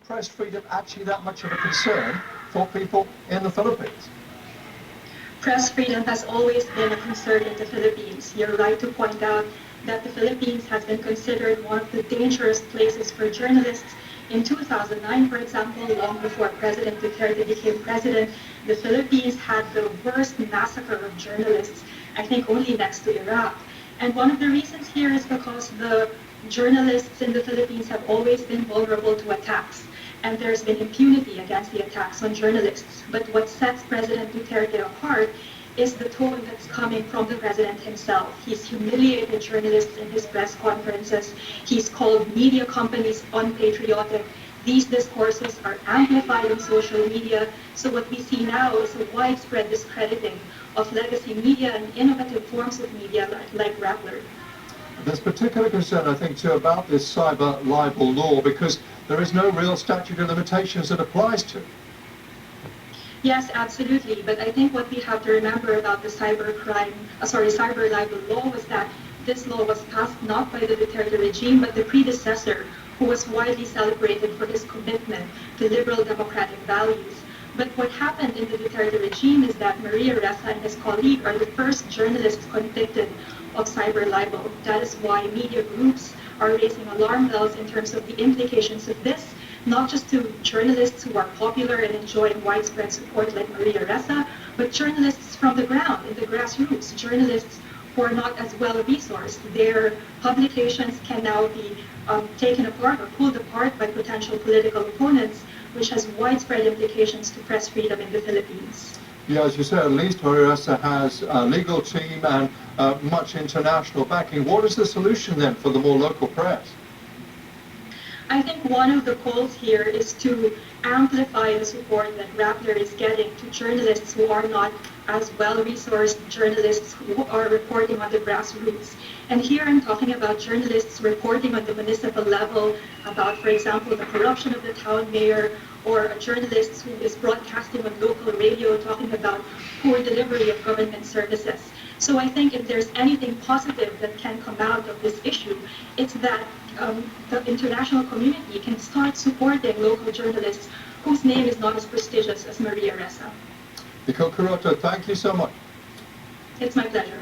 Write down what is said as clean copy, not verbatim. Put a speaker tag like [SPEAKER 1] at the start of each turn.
[SPEAKER 1] press freedom actually that much of a concern for people in the Philippines?
[SPEAKER 2] Press freedom has always been a concern in the Philippines. You're right to point out that the Philippines has been considered one of the dangerous places for journalists. In 2009, for example, long before President Duterte became president, the Philippines had the worst massacre of journalists, I think only next to Iraq. And one of the reasons here is because the journalists in the Philippines have always been vulnerable to attacks, and there's been impunity against the attacks on journalists. But what sets President Duterte apart is the tone that's coming from the president himself. He's humiliated journalists in his press conferences. He's called media companies unpatriotic. These discourses are amplified in social media. So what we see now is a widespread discrediting of legacy media and innovative forms of media like Rappler.
[SPEAKER 1] There's particular concern, I think, too, about this cyber libel law because there is no real statute of limitations that applies to.
[SPEAKER 2] Yes, absolutely. But I think what we have to remember about the cyber libel law was that this law was passed not by the Duterte regime, but the predecessor, who was widely celebrated for his commitment to liberal democratic values. But what happened in the Duterte regime is that Maria Ressa and his colleague are the first journalists convicted of cyber libel. That is why media groups are raising alarm bells in terms of the implications of this, not just to journalists who are popular and enjoying widespread support like Maria Ressa, but journalists from the ground, in the grassroots, journalists who are not as well resourced. Their publications can now be taken apart or pulled apart by potential political opponents, which has widespread implications to press freedom in the Philippines.
[SPEAKER 1] Yeah, as you said, at least Maria Ressa has a legal team and much international backing. What is the solution then for the more local press?
[SPEAKER 2] I think one of the calls here is to amplify the support that Rappler is getting to journalists who are not as well-resourced, journalists who are reporting on the grassroots. And here I'm talking about journalists reporting on the municipal level about, for example, the corruption of the town mayor, or a journalist who is broadcasting on local radio talking about poor delivery of government services. So I think if there's anything positive that can come out of this issue, it's that the international community can start supporting local journalists whose name is not as prestigious as Maria Ressa.
[SPEAKER 1] Nicole Curoto, thank you so much.
[SPEAKER 2] It's my pleasure.